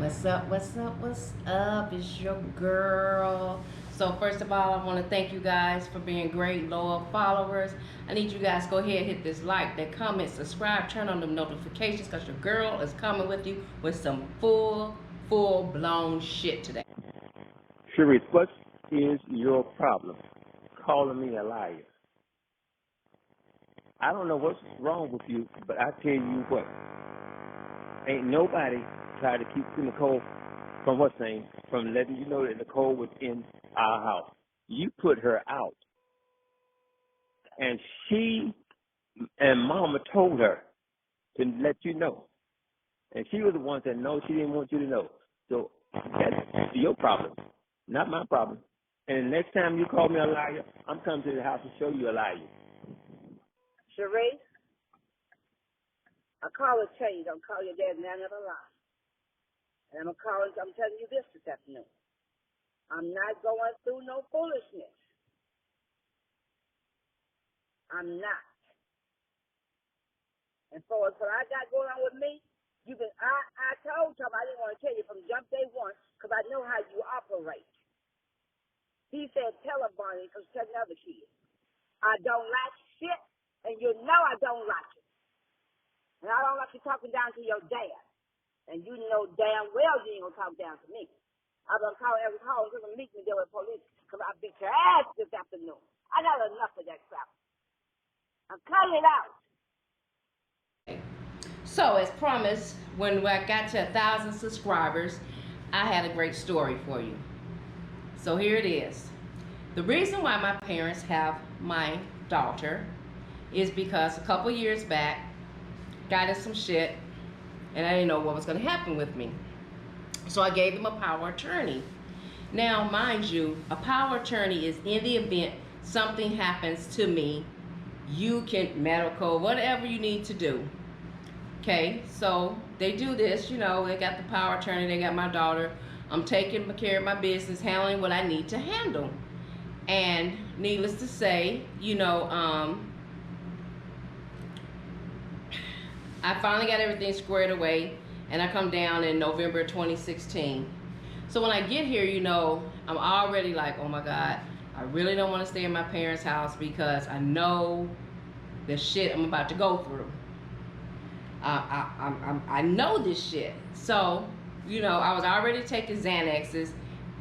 What's up? What's up? What's up? It's your girl. So first of all, I want to thank you guys for being great loyal followers. I need you guys to go ahead and hit this like, that comment, subscribe, turn on the notifications, because your girl is coming with you with some full-blown shit today. Sharice, what is your problem? Calling me a liar. I don't know what's wrong with you, but I tell you what, ain't nobody tried to keep Nicole from from letting you know that Nicole was in our house. You put her out, and she and Mama told her to let you know, and she was the one that no, she didn't want you to know. So that's your problem, not my problem. And the next time you call me a liar, I'm coming to the house to show you a liar. Sharice, I call to tell you, don't call your dad man of a lie. And I'm telling you this afternoon. I'm not going through no foolishness. I'm not. And for what I got going on with me, I told him I didn't want to tell you from jump day one because I know how you operate. He said, tell her, Barney, because tell another kid. I don't like shit, and you know I don't like it. And I don't like you talking down to your dad. And you know damn well you ain't going to talk down to me. I'm going to call every call and going to meet me there with police because I beat your ass this afternoon. I got enough of that crap. I'm cutting it out. So as promised, when I got to 1,000 subscribers, I had a great story for you. So here it is. The reason why my parents have my daughter is because a couple years back, got in some shit, and I didn't know what was going to happen with me. So I gave them a power of attorney. Now, mind you, a power of attorney is in the event something happens to me, you can medical, whatever you need to do. Okay, so they do this, they got the power of attorney, they got my daughter. I'm taking care of my business, handling what I need to handle. And needless to say, I finally got everything squared away, and I come down in November 2016. So when I get here, I'm already like, oh my God, I really don't want to stay in my parents' house because I know the shit I'm about to go through. I know this shit. So, I was already taking Xanaxes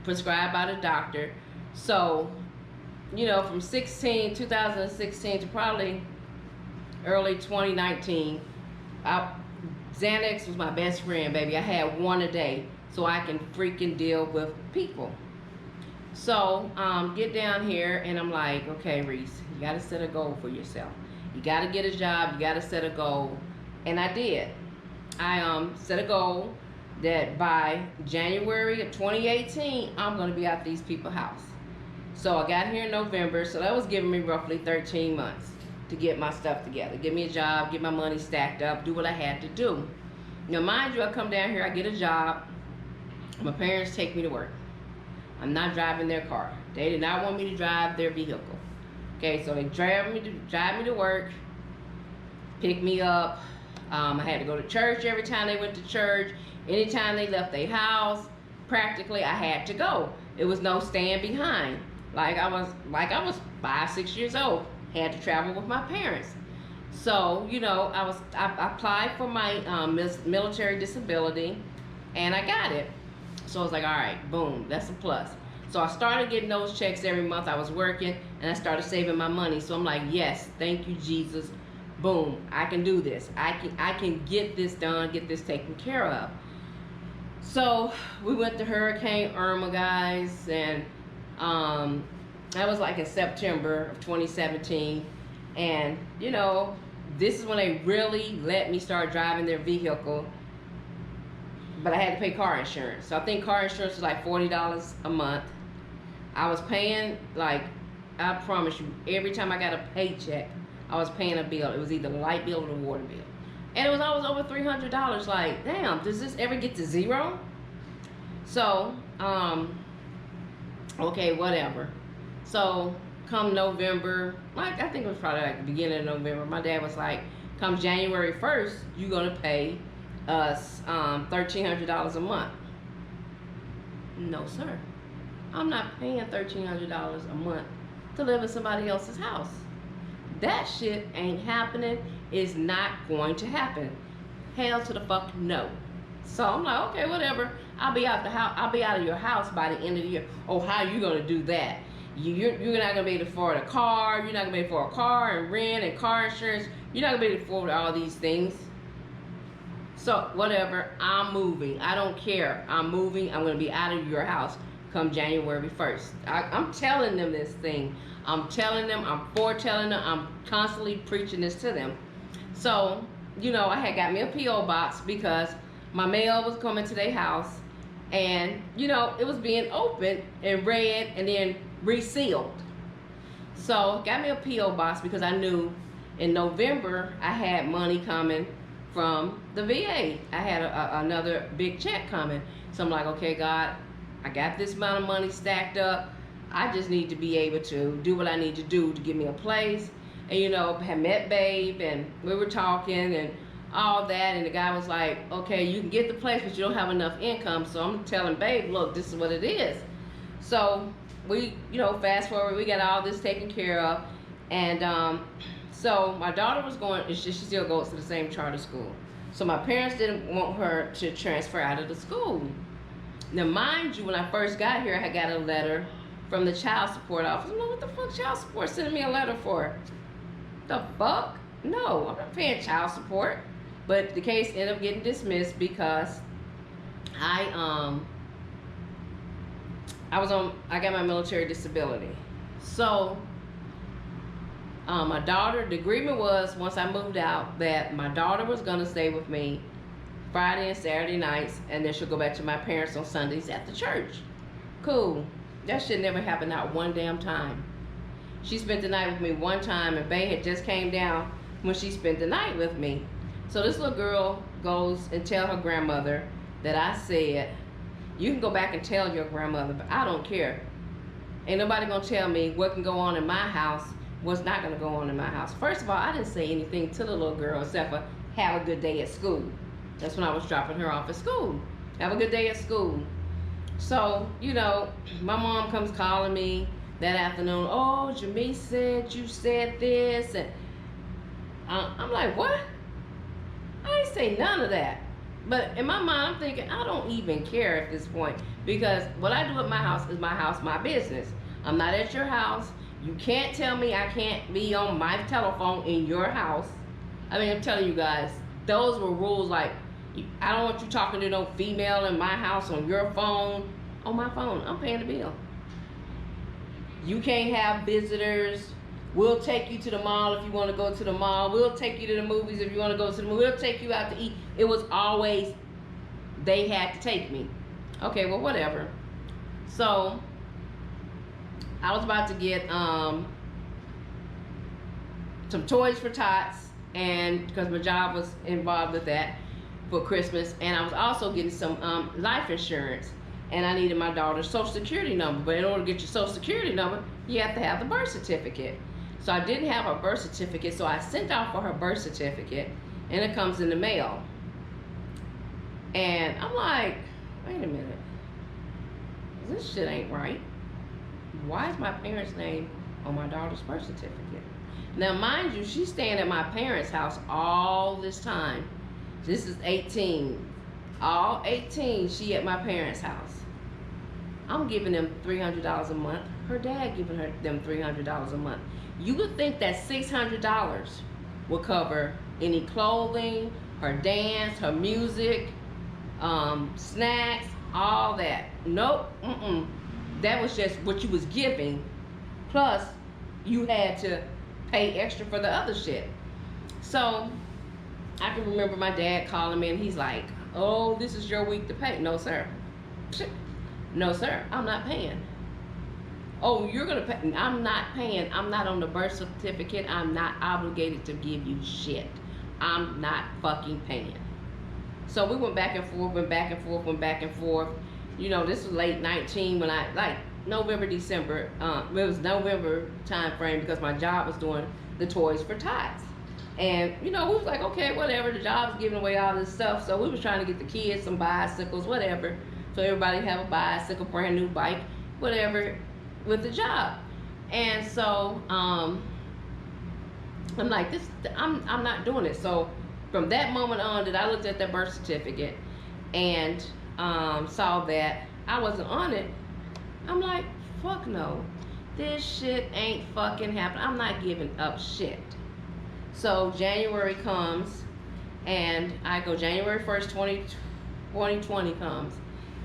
prescribed by the doctor. So, from 2016 to probably early 2019, Xanax was my best friend, baby. I had one a day so I can freaking deal with people. So, get down here and I'm like, okay, Reese, you got to set a goal for yourself. You got to get a job. You got to set a goal. And I did. I set a goal that by January of 2018, I'm going to be at these people's house. So I got here in November, so that was giving me roughly 13 months to get my stuff together. Get me a job, get my money stacked up, do what I had to do. Now, mind you, I come down here, I get a job. My parents take me to work. I'm not driving their car. They did not want me to drive their vehicle. Okay, so they drive me to work, pick me up. I had to go to church every time they went to church. Anytime they left their house, practically I had to go. It was no staying behind. Like I was 5-6 years old. Had to travel with my parents. So, I applied for my military disability, and I got it. So I was like, all right, boom, that's a plus. So I started getting those checks every month. I was working, and I started saving my money. So I'm like, yes, thank you, Jesus. Boom, I can do this. I can get this done, get this taken care of. So we went to Hurricane Irma, guys, and that was like in September of 2017. And, this is when they really let me start driving their vehicle. But I had to pay car insurance. So I think car insurance was like $40 a month. I was paying, like, I promise you, every time I got a paycheck, I was paying a bill. It was either the light bill or the water bill. And it was always over $300. Like, damn, does this ever get to zero? So, okay, whatever. So, come November, like, I think it was probably like the beginning of November, my dad was like, come January 1st, you're going to pay us $1,300 a month. No, sir. I'm not paying $1,300 a month to live in somebody else's house. That shit ain't happening. It's not going to happen. Hell to the fuck no. So I'm like, okay, whatever. I'll be out the house. I'll be out of your house by the end of the year. Oh, how you gonna do that? You're not gonna be able to afford a car. You're not gonna be able to afford a car and rent and car insurance. You're not gonna be able to afford all these things. So whatever. I'm moving. I don't care. I'm moving. I'm gonna be out of your house come January 1st. I'm telling them this thing. I'm telling them. I'm foretelling them. I'm constantly preaching this to them. So, I had got me a P.O. box because my mail was coming to their house, and it was being opened and read and then resealed. So got me a P.O. box because I knew in November I had money coming from the VA. I had another big check coming. So I'm like, okay, God, I got this amount of money stacked up. I just need to be able to do what I need to do to give me a place. And had met Babe, and we were talking and all that, and the guy was like, okay, you can get the place, but you don't have enough income. So I'm telling Babe, look, this is what it is. So we, fast forward, we got all this taken care of. And so my daughter was going, she still goes to the same charter school. So my parents didn't want her to transfer out of the school. Now, mind you, when I first got here, I had got a letter from the child support office. I'm like, what the fuck child support sending me a letter for? The fuck? No, I'm not paying child support. But the case ended up getting dismissed because I got my military disability. So my daughter, the agreement was once I moved out that my daughter was gonna stay with me Friday and Saturday nights, and then she'll go back to my parents on Sundays at the church. Cool. That shit never happened, not one damn time. She spent the night with me one time, and Bae had just came down when she spent the night with me. So this little girl goes and tell her grandmother that I said, you can go back and tell your grandmother, but I don't care. Ain't nobody gonna tell me what can go on in my house, what's not gonna go on in my house. First of all, I didn't say anything to the little girl except for have a good day at school. That's when I was dropping her off at school. Have a good day at school. So, my mom comes calling me that afternoon. Oh, Jamise said you said this. And I'm like, what? I didn't say none of that. But in my mind, I'm thinking, I don't even care at this point. Because what I do at my house is my house, my business. I'm not at your house. You can't tell me I can't be on my telephone in your house. I mean, I'm telling you guys, those were rules like, I don't want you talking to no female in my house on your phone. On my phone, I'm paying the bill. You can't have visitors. We'll take you to the mall if you want to go to the mall. We'll take you to the movies if you want to go to the movie. We'll take you out to eat. It was always, they had to take me. Okay, well, whatever. So, I was about to get some toys for Tots, and because my job was involved with that for Christmas, and I was also getting some life insurance, and I needed my daughter's social security number. But in order to get your social security number, you have to have the birth certificate. So I didn't have her birth certificate, so I sent out for her birth certificate, and it comes in the mail. And I'm like, wait a minute, this shit ain't right. Why is my parents' name on my daughter's birth certificate? Now, mind you, she's staying at my parents' house all this time. This is 18. All 18, she at my parents' house. I'm giving them $300 a month. Her dad giving them $300 a month. You would think that $600 would cover any clothing, her dance, her music, snacks, all that. Nope, that was just what you was giving. Plus, you had to pay extra for the other shit. So, I can remember my dad calling me and he's like, oh, this is your week to pay. No, sir. No, sir, I'm not paying. Oh, you're gonna pay. I'm not paying. I'm not on the birth certificate. I'm not obligated to give you shit. I'm not fucking paying. So we went back and forth, went back and forth, went back and forth. This was late 19 when I, like, November, December. It was November time frame because my job was doing the toys for Tots. And, we was like, okay, whatever. The job's giving away all this stuff. So we was trying to get the kids some bicycles, whatever, for so everybody have a bicycle, brand new bike, whatever, with the job. And so I'm like, I'm not doing it. So from that moment on, that I looked at that birth certificate and saw that I wasn't on it, I'm like, fuck no, this shit ain't fucking happening. I'm not giving up shit. So January comes, and I go, January 1st, 2020 comes,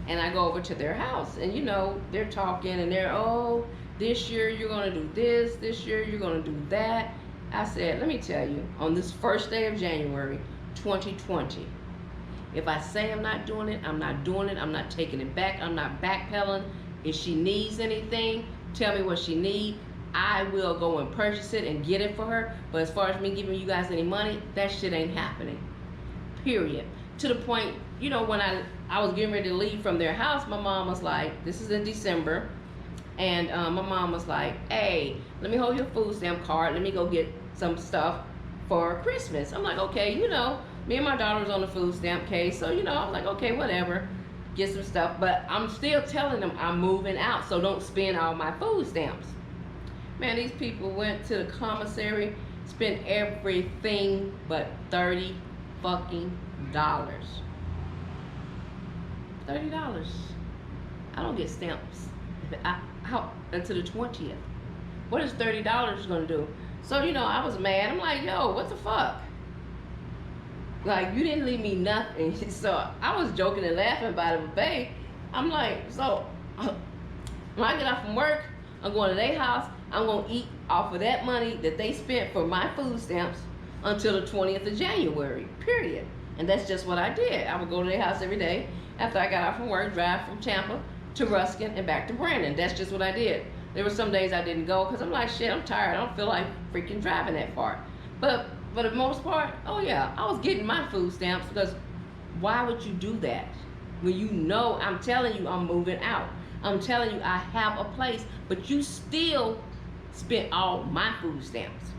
and I go over to their house, and you know, they're talking, and they're, oh, this year you're gonna do this year you're gonna do that. I said, let me tell you, on this first day of January 2020, if I say I'm not doing it, I'm not doing it. I'm not taking it back. I'm not backpedaling. If she needs anything, tell me what she needs. I will go and purchase it and get it for her. But as far as me giving you guys any money, that shit ain't happening. Period. To the point, you know, when I was getting ready to leave from their house, my mom was like, this is in December, and my mom was like, hey, let me hold your food stamp card. Let me go get some stuff for Christmas. I'm like, okay, you know, me and my daughter was on the food stamp case, so, you know, I was like, okay, whatever, get some stuff. But I'm still telling them I'm moving out, so don't spend all my food stamps. Man, these people went to the commissary, spent everything but $30 fucking dollars. $30. I don't get stamps until the 20th. What is $30 gonna do? So, you know, I was mad. I'm like, yo, what the fuck? Like, you didn't leave me nothing. So I was joking and laughing about it, but babe, I'm like, so when I get off from work, I'm going to their house. I'm going to eat off of that money that they spent for my food stamps until the 20th of January, period. And that's just what I did. I would go to their house every day after I got off from work, drive from Tampa to Ruskin and back to Brandon. That's just what I did. There were some days I didn't go because I'm like, shit, I'm tired. I don't feel like freaking driving that far. But for the most part, oh yeah, I was getting my food stamps, because why would you do that when you know, I'm telling you, I'm moving out. I'm telling you, I have a place, but you still spent all my food stamps.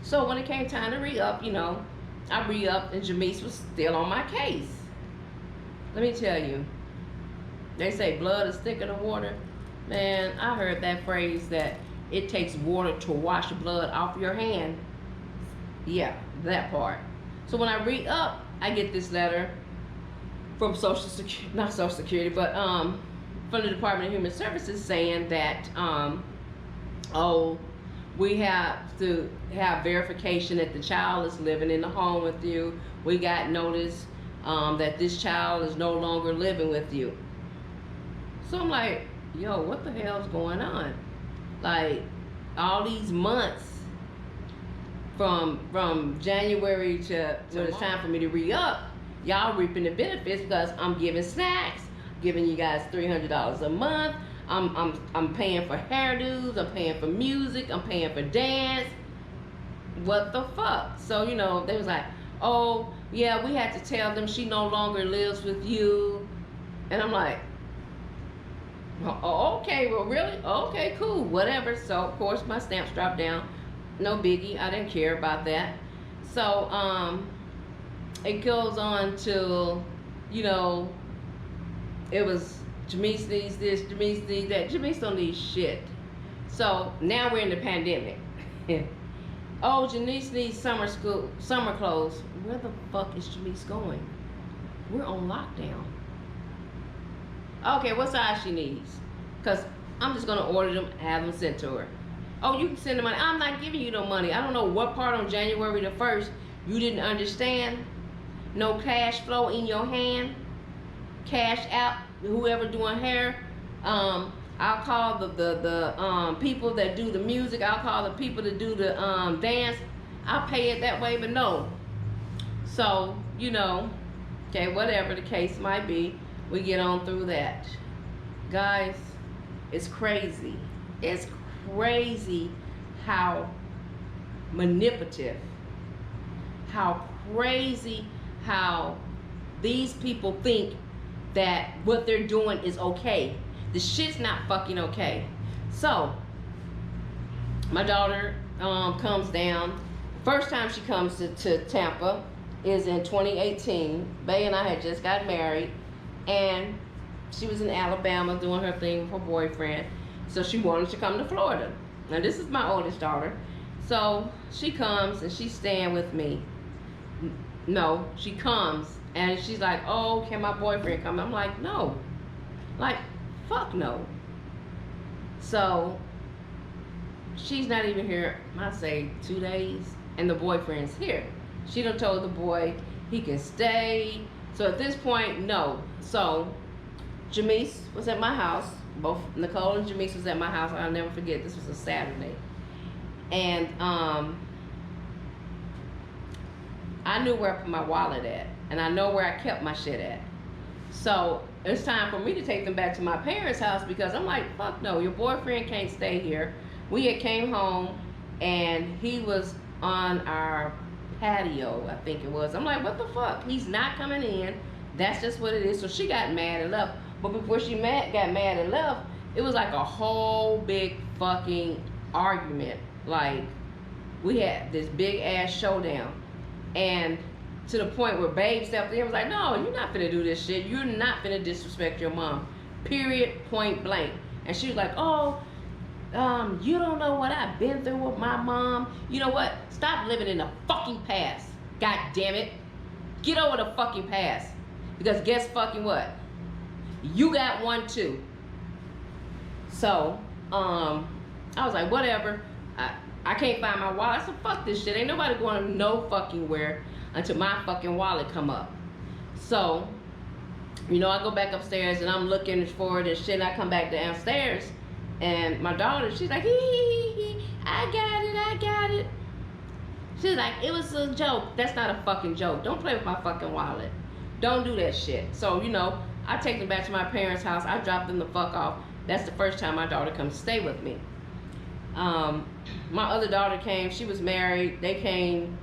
So when it came time to re-up, you know, I re-upped, and Jamise was still on my case. Let me tell you, they say blood is thicker than water. Man, I heard that phrase that it takes water to wash blood off your hand. Yeah, that part. So when I re-up, I get this letter from Social Security, not Social Security, but from the Department of Human Services, saying that, oh, we have to have verification that the child is living in the home with you. We got notice that this child is no longer living with you. So I'm like, yo, what the hell's going on? Like, all these months from January to when it's time for me to re-up, y'all reaping the benefits because I'm giving snacks, giving you guys $300 a month. I'm paying for hairdos, I'm paying for music, I'm paying for dance. What the fuck? So, you know, they was like, oh, yeah, we had to tell them she no longer lives with you. And I'm like, oh, okay, well, really? Okay, cool, whatever. So, of course, my stamps dropped down. No biggie, I didn't care about that. So, it goes on to, you know, it was, Jamise needs this, Jamise needs that. Jamise don't need shit. So, now we're in the pandemic. Oh, Jamise needs summer clothes. Where the fuck is Jamise going? We're on lockdown. Okay, what size she needs? Because I'm just going to order them, have them sent to her. Oh, you can send the money. I'm not giving you no money. I don't know what part on January the 1st you didn't understand. No cash flow in your hand. Cash out, whoever doing hair. I'll call the people that do the music. I'll call the people that do the dance. I'll pay it that way, but no. So, you know, okay, whatever the case might be, we get on through that. Guys, it's crazy. It's crazy how manipulative, how crazy how these people think that what they're doing is okay. The shit's not fucking okay. So, my daughter comes down. First time she comes to Tampa is in 2018. Bay and I had just got married, and she was in Alabama doing her thing with her boyfriend. So she wanted to come to Florida. Now this is my oldest daughter. So she comes and she's staying with me. No, she comes and she's like, oh, can my boyfriend come? I'm like, no. Like, fuck no. So she's not even here, I say 2 days, and the boyfriend's here. She done told the boy he can stay. So at this point, no. So Jamise was at my house. Both Nicole and Jamise was at my house. I'll never forget, this was a Saturday. And I knew where I put my wallet at, and I know where I kept my shit at. So it's time for me to take them back to my parents' house, because I'm like, fuck no, your boyfriend can't stay here. We had came home and he was on our patio, I think it was. I'm like, what the fuck? He's not coming in. That's just what it is. So she got mad and left. But before she got mad and left, it was like a whole big fucking argument. Like, we had this big ass showdown. And to the point where Babe stepped in and was like, no, you're not finna do this shit. You're not finna disrespect your mom. Period, point blank. And she was like, oh, you don't know what I've been through with my mom. You know what? Stop living in the fucking past. God damn it. Get over the fucking past. Because guess fucking what? You got one too. So, I was like, whatever. I can't find my wallet. I said, fuck this shit. Ain't nobody going no fucking where until my fucking wallet come up. So, you know, I go back upstairs and I'm looking for it and shit. And I come back downstairs and my daughter, she's like, I got it. She's like, it was a joke. That's not a fucking joke. Don't play with my fucking wallet. Don't do that shit. So, you know, I take them back to my parents' house. I drop them the fuck off. That's the first time my daughter comes to stay with me. My other daughter came. She was married. They came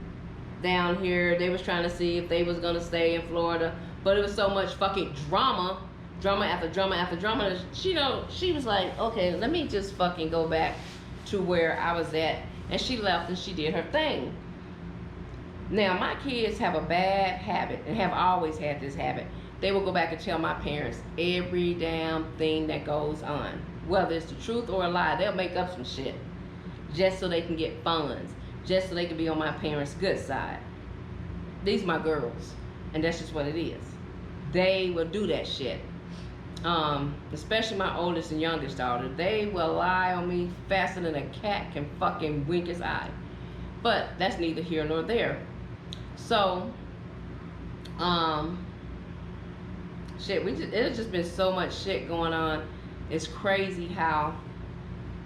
down here. They was trying to see if they was going to stay in Florida. But it was so much fucking drama after drama after drama. She was like, okay, let me just fucking go back to where I was at. And she left and she did her thing. Now, my kids have a bad habit and have always had this habit. They will go back and tell my parents every damn thing that goes on. Whether it's the truth or a lie, they'll make up some shit just so they can get funds, just so they can be on my parents' good side. These are my girls, and that's just what it is. They will do that shit. Especially my oldest and youngest daughter. They will lie on me faster than a cat can fucking wink its eye. But that's neither here nor there. So, it's just been so much shit going on. It's crazy how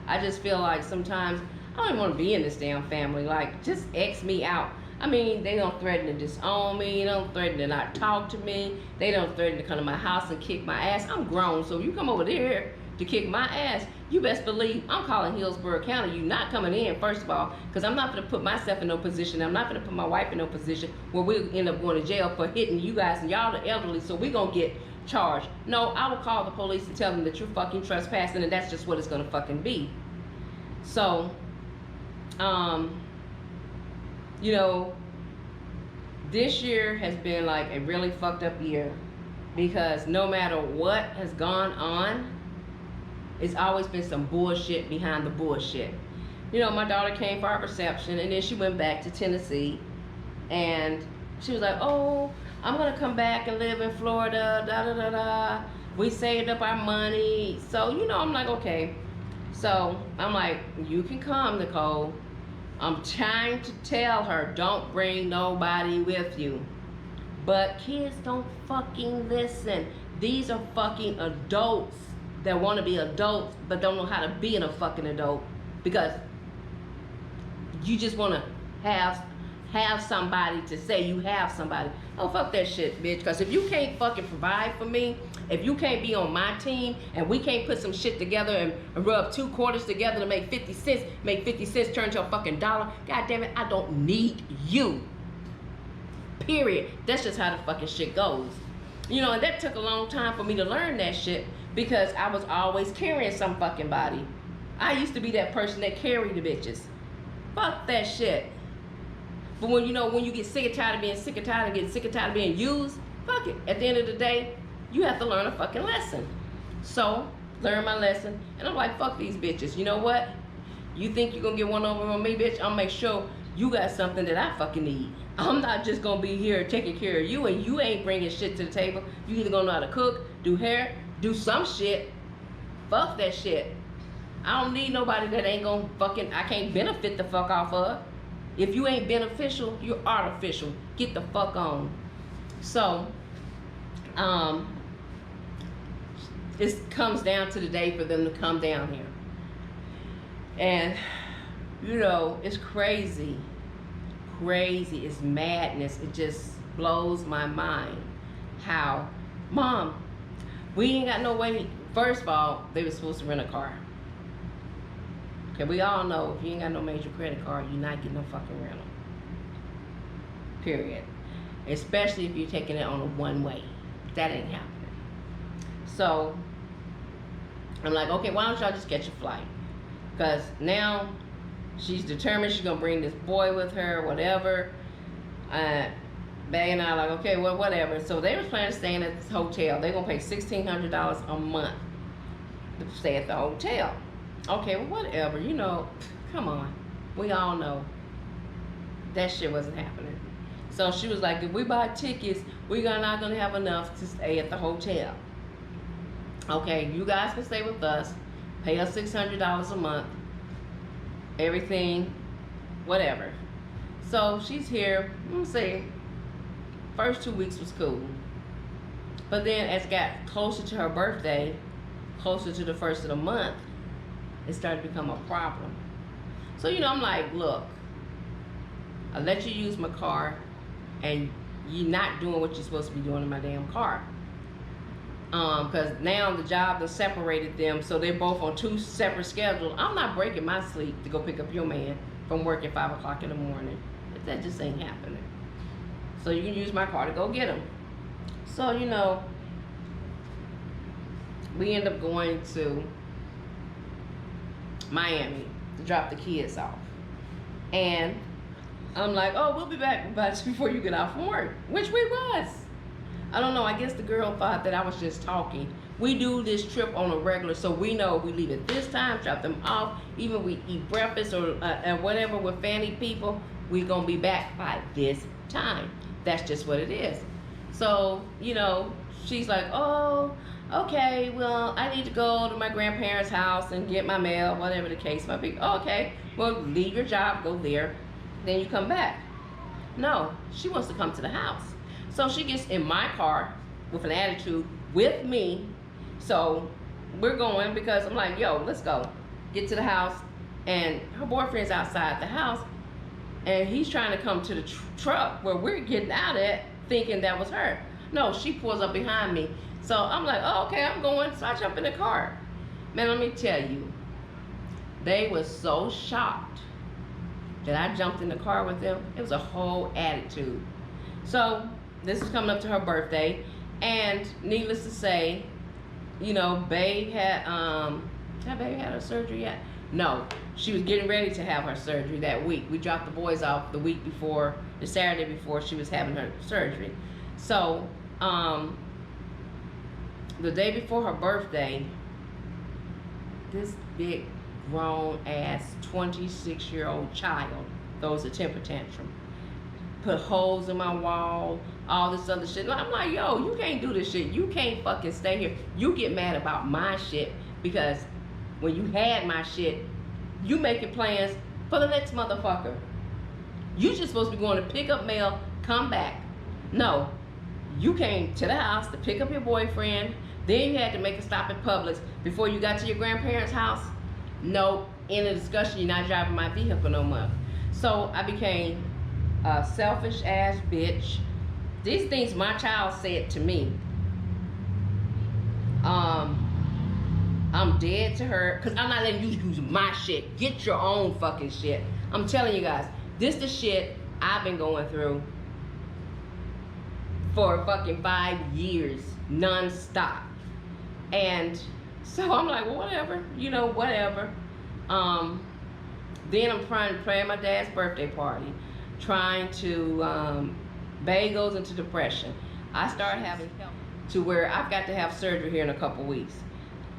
I just feel like sometimes I don't even want to be in this damn family. Like, just X me out. I mean, they don't threaten to disown me. They don't threaten to not talk to me. They don't threaten to come to my house and kick my ass. I'm grown, so you come over there to kick my ass, you best believe I'm calling Hillsborough County. You not coming in, first of all, because I'm not going to put myself in no position. I'm not going to put my wife in no position where we'll end up going to jail for hitting you guys, and y'all the elderly, so we're going to get charged. No, I will call the police and tell them that you're fucking trespassing, and that's just what it's going to fucking be. So, you know, this year has been like a really fucked up year, because no matter what has gone on, it's always been some bullshit behind the bullshit. You know, my daughter came for our reception, and then she went back to Tennessee, and she was like, oh, I'm gonna come back and live in Florida, da da da da. We saved up our money. So, you know, I'm like, okay. So I'm like, you can come, Nicole. I'm trying to tell her, don't bring nobody with you. But kids don't fucking listen. These are fucking adults that want to be adults but don't know how to be a fucking adult, because you just want to have somebody to say you have somebody. Oh, fuck that shit, bitch. Because if you can't fucking provide for me, if you can't be on my team, and we can't put some shit together and rub 2 quarters together to make 50 cents, make 50 cents turn to a fucking dollar, god damn it, I don't need you. Period. That's just how the fucking shit goes. You know, and that took a long time for me to learn that shit, because I was always carrying some fucking body. I used to be that person that carried the bitches. Fuck that shit. But when you get sick and tired of being sick and tired of getting sick and tired of being used, fuck it. At the end of the day, you have to learn a fucking lesson. So, learn my lesson. And I'm like, fuck these bitches. You know what? You think you're gonna get one over on me, bitch? I'll make sure you got something that I fucking need. I'm not just gonna be here taking care of you and you ain't bringing shit to the table. You either gonna know how to cook, do hair, do some shit. Fuck that shit. I don't need nobody that ain't gonna fucking, I can't benefit the fuck off of. If you ain't beneficial, you're artificial. Get the fuck on. So, it comes down to the day for them to come down here. And, you know, it's crazy. Crazy. It's madness. It just blows my mind. How, Mom, we ain't got no way. First of all, they were supposed to rent a car. Okay, we all know if you ain't got no major credit card, you're not getting no fucking rental. Period. Especially if you're taking it on a one-way. That ain't happening. So, I'm like, okay, why don't y'all just catch a flight? Because now she's determined she's going to bring this boy with her, whatever. Bay and I are like, okay, well, whatever. So they was planning to stay at this hotel. They're going to pay $1,600 a month to stay at the hotel. Okay, well, whatever. You know, come on. We all know that shit wasn't happening. So she was like, if we buy tickets, we're not going to have enough to stay at the hotel. Okay, you guys can stay with us. Pay us $600 a month. Everything, whatever. So she's here. Let's see. First 2 weeks was cool. But then as it got closer to her birthday, closer to the first of the month, it started to become a problem. So, you know, I'm like, look, I let you use my car and you're not doing what you're supposed to be doing in my damn car. Because now the job has separated them, so they're both on 2 separate schedules. I'm not breaking my sleep to go pick up your man from work at 5 o'clock in the morning. That just ain't happening. So you can use my car to go get him. So, you know, we end up going to Miami to drop the kids off. And I'm like, oh, we'll be back before you get off from work, which we was. I don't know, I guess the girl thought that I was just talking. We do this trip on a regular, so we know we leave at this time, drop them off, even we eat breakfast or whatever with family people, we gonna be back by this time. That's just what it is. So, you know, she's like, oh, okay, well, I need to go to my grandparents' house and get my mail, whatever the case might be. Oh, okay, well, leave your job, go there, then you come back. No, she wants to come to the house. So she gets in my car with an attitude with me. So we're going because I'm like, yo, let's go. Get to the house. And her boyfriend's outside the house. And he's trying to come to the truck where we're getting out at, thinking that was her. No, she pulls up behind me. So I'm like, oh, okay, I'm going. So I jump in the car. Man, let me tell you, they were so shocked that I jumped in the car with them. It was a whole attitude. So this is coming up to her birthday, and needless to say, you know, Babe had Babe had her surgery yet? No, she was getting ready to have her surgery that week. We dropped the boys off the week before, the Saturday before she was having her surgery. So, the day before her birthday, this big grown ass 26-year-old child throws a temper tantrum. Put holes in my wall, all this other shit. I'm like, yo, you can't do this shit. You can't fucking stay here. You get mad about my shit because when you had my shit, you making plans for the next motherfucker. You just supposed to be going to pick up mail, come back. No, you came to the house to pick up your boyfriend. Then you had to make a stop at Publix before you got to your grandparents' house. No, in a discussion, you're not driving my vehicle no more. So I became a selfish ass bitch. These things my child said to me. I'm dead to her because I'm not letting you use my shit. Get your own fucking shit. I'm telling you guys, this the shit I've been going through for fucking 5 years, non-stop. And so I'm like, well, whatever, you know, whatever. Then I'm trying to plan my dad's birthday party, trying to, Bay goes into depression. I start having help to where I've got to have surgery here in a couple weeks.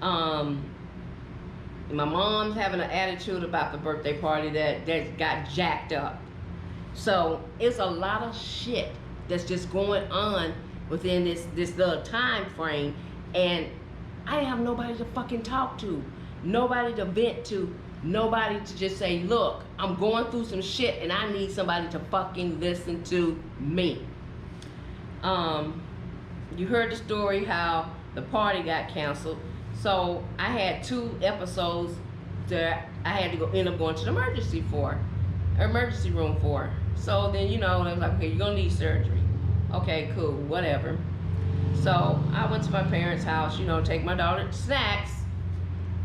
My mom's having an attitude about the birthday party that got jacked up. So it's a lot of shit that's just going on within this little time frame, and I didn't have nobody to fucking talk to, nobody to vent to, nobody to just say, look, I'm going through some shit and I need somebody to fucking listen to me. You heard the story how the party got canceled. So I had 2 episodes that I had to end up going to the emergency room for. So then, they was like, okay, you're gonna need surgery. Okay, cool, whatever. So I went to my parents' house, take my daughter to snacks.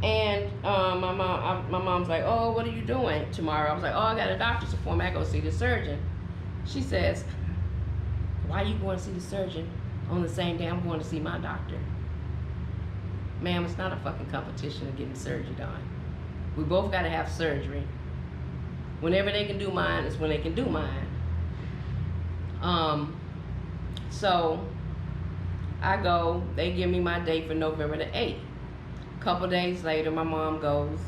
And my mom's like, oh, what are you doing tomorrow? I was like, oh, I got a doctor's appointment. I go see the surgeon. She says, why are you going to see the surgeon on the same day I'm going to see my doctor? Ma'am, it's not a fucking competition of getting surgery done. We both got to have surgery. Whenever they can do mine is when they can do mine. So I go, they give me my date for November the 8th. Couple days later, my mom goes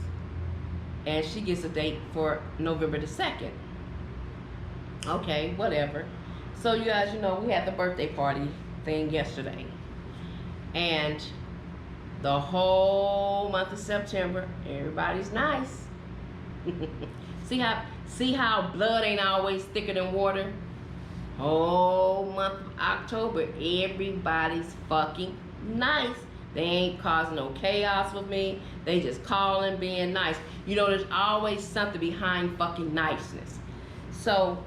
and she gets a date for November the 2nd. Okay, whatever. So you guys, we had the birthday party thing yesterday. And the whole month of September, everybody's nice. See how blood ain't always thicker than water? Whole month of October, everybody's fucking nice. They ain't causing no chaos with me. They just calling, being nice. There's always something behind fucking niceness. So,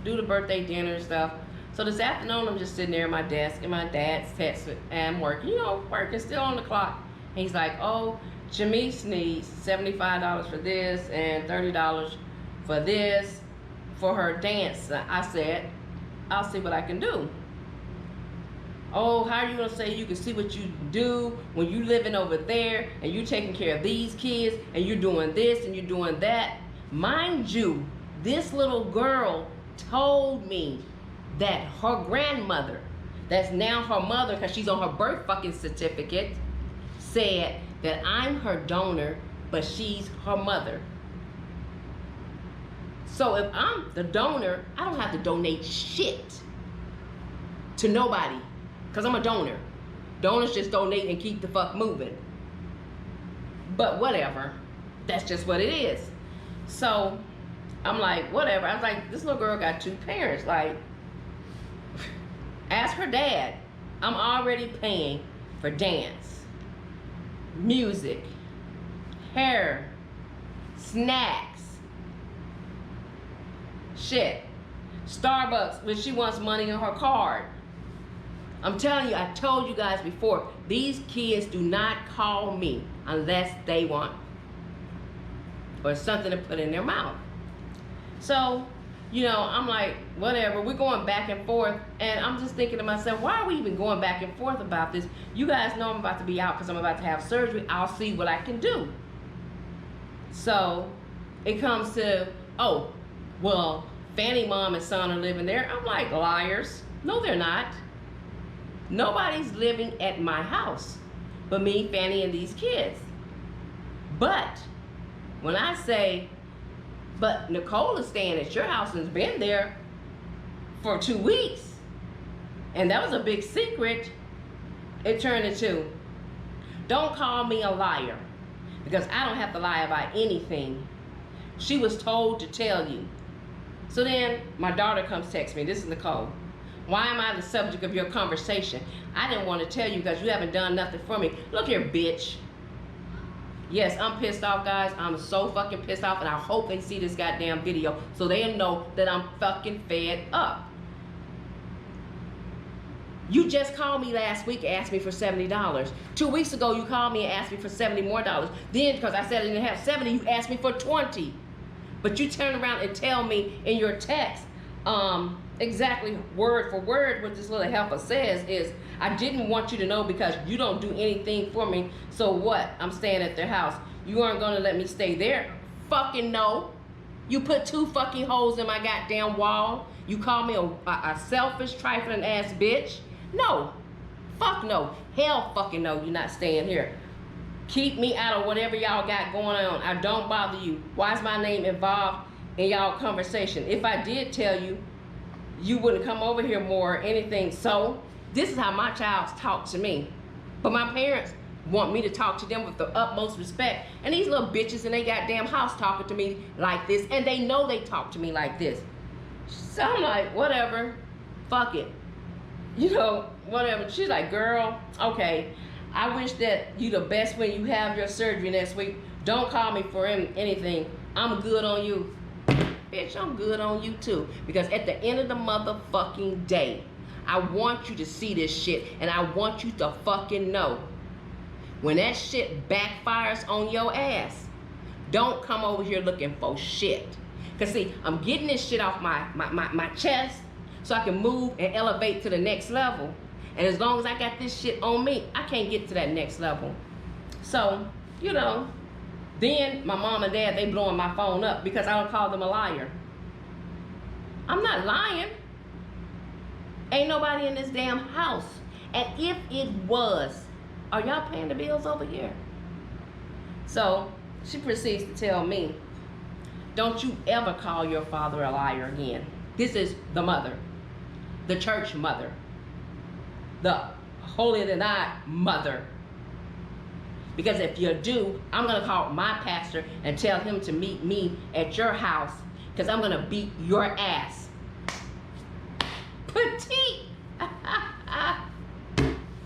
do the birthday dinner and stuff. So this afternoon, I'm just sitting there at my desk, and my dad's texting, and I'm working, working, still on the clock. And he's like, oh, Jamise needs $75 for this and $30 for this for her dance. I said, I'll see what I can do. Oh, how are you gonna say you can see what you do when you living over there and you taking care of these kids and you're doing this and you're doing that? Mind you, this little girl told me that her grandmother, that's now her mother because she's on her birth fucking certificate, said that I'm her donor, but she's her mother. So if I'm the donor, I don't have to donate shit to nobody because I'm a donor. Donors just donate and keep the fuck moving. But whatever, that's just what it is. So I'm like, whatever. I was like, this little girl got 2 parents. Like, ask her dad. I'm already paying for dance, music, hair, snacks, shit, Starbucks when she wants money on her card. I'm telling you, I told you guys before, these kids do not call me unless they want or something to put in their mouth. So, I'm like, whatever, we're going back and forth, and I'm just thinking to myself, why are we even going back and forth about this? You guys know I'm about to be out because I'm about to have surgery. I'll see what I can do. So it comes to, oh, well, Fanny mom and son are living there. I'm like, liars. No, they're not. Nobody's living at my house but me, Fanny, and these kids. But when I say, but Nicole is staying at your house and has been there for 2 weeks, and that was a big secret, it turned into, don't call me a liar, because I don't have to lie about anything. She was told to tell you. So then my daughter comes text me, this is Nicole. Why am I the subject of your conversation? I didn't want to tell you because you haven't done nothing for me. Look here, bitch. Yes, I'm pissed off, guys. I'm so fucking pissed off, and I hope they see this goddamn video so they know that I'm fucking fed up. You just called me last week and asked me for $70. 2 weeks ago, you called me and asked me for $70 more. Then, because I said I didn't have 70, you asked me for 20. But you turn around and tell me in your text, exactly word for word what this little helper says is, I didn't want you to know because you don't do anything for me. So what? I'm staying at their house. You aren't gonna let me stay there? Fucking no. You put 2 fucking holes in my goddamn wall. You call me a selfish, trifling ass bitch? No. Fuck no. Hell fucking no, you're not staying here. Keep me out of whatever y'all got going on. I don't bother you. Why is my name involved in y'all conversation? If I did tell you, you wouldn't come over here more or anything. So this is how my child talk to me. But my parents want me to talk to them with the utmost respect. And these little bitches in their goddamn house talking to me like this. And they know they talk to me like this. So I'm like, whatever. Fuck it. You know, whatever. She's like, girl, okay. I wish that you the best when you have your surgery next week. Don't call me for anything. I'm good on you. Bitch, I'm good on you too. Because at the end of the motherfucking day, I want you to see this shit. And I want you to fucking know. When that shit backfires on your ass, don't come over here looking for shit. Cause see, I'm getting this shit off my chest so I can move and elevate to the next level. And as long as I got this shit on me, I can't get to that next level. So, you know, then my mom and dad, they blowing my phone up because I don't call them a liar. I'm not lying. Ain't nobody in this damn house. And if it was, are y'all paying the bills over here? So she proceeds to tell me, don't you ever call your father a liar again. This is the mother, the church mother, the holier than I mother. Because if you do, I'm gonna call my pastor and tell him to meet me at your house because I'm gonna beat your ass. Petite.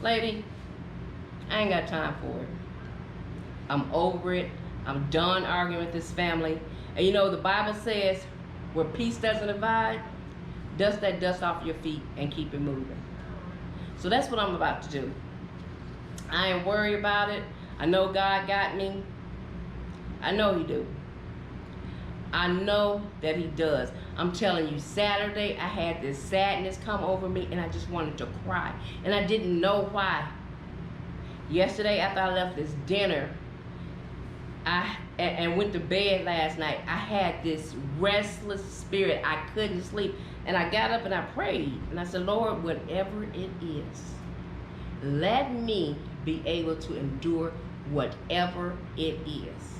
Lady, I ain't got time for it. I'm over it. I'm done arguing with this family. And you know, the Bible says, where peace doesn't abide, dust that dust off your feet and keep it moving. So that's what I'm about to do. I ain't worried about it. I know God got me. I know he do. I know that he does. I'm telling you, Saturday, I had this sadness come over me and I just wanted to cry. And I didn't know why. Yesterday, after I left this dinner, and went to bed last night, I had this restless spirit. I couldn't sleep. And I got up and I prayed. And I said, Lord, whatever it is, let me be able to endure whatever it is.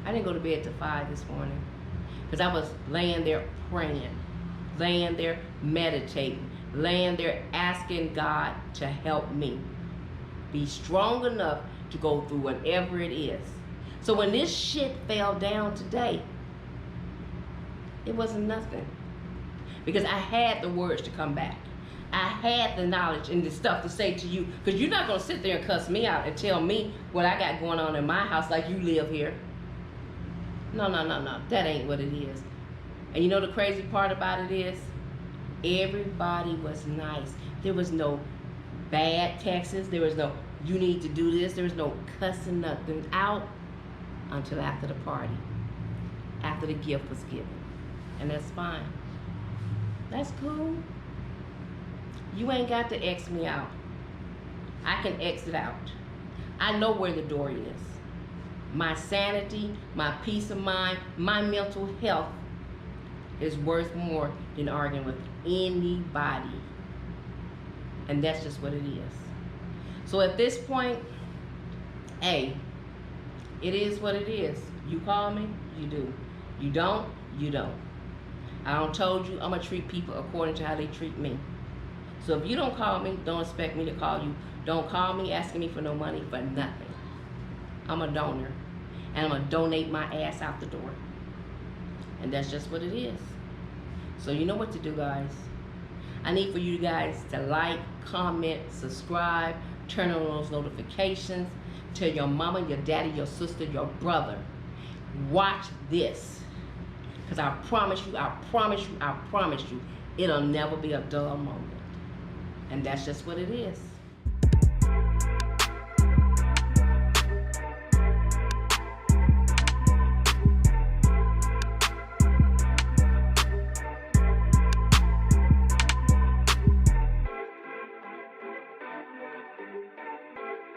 I didn't go to bed till 5 this morning because I was laying there praying, laying there meditating, laying there asking God to help me be strong enough to go through whatever it is. So when this shit fell down today, it wasn't nothing. Because I had the words to come back. I had the knowledge and the stuff to say to you. Because you're not going to sit there and cuss me out and tell me what I got going on in my house like you live here. No. That ain't what it is. And you know the crazy part about it is, everybody was nice. There was no bad texts. There was no, you need to do this. There was no cussing nothing out until after the party. After the gift was given. And that's fine. That's cool. You ain't got to X me out. I can exit out. I know where the door is. My sanity, my peace of mind, my mental health is worth more than arguing with anybody. And that's just what it is. So at this point, hey, it is what it is. You call me, you do. You don't, you don't. I don't told you I'm gonna treat people according to how they treat me. So if you don't call me, don't expect me to call you. Don't call me asking me for no money for nothing. I'm a donor. And I'm gonna donate my ass out the door. And that's just what it is. So you know what to do, guys. I need for you guys to like, comment, subscribe, turn on those notifications. Tell your mama, your daddy, your sister, your brother. Watch this. Because I promise you, it'll never be a dull moment. And that's just what it is.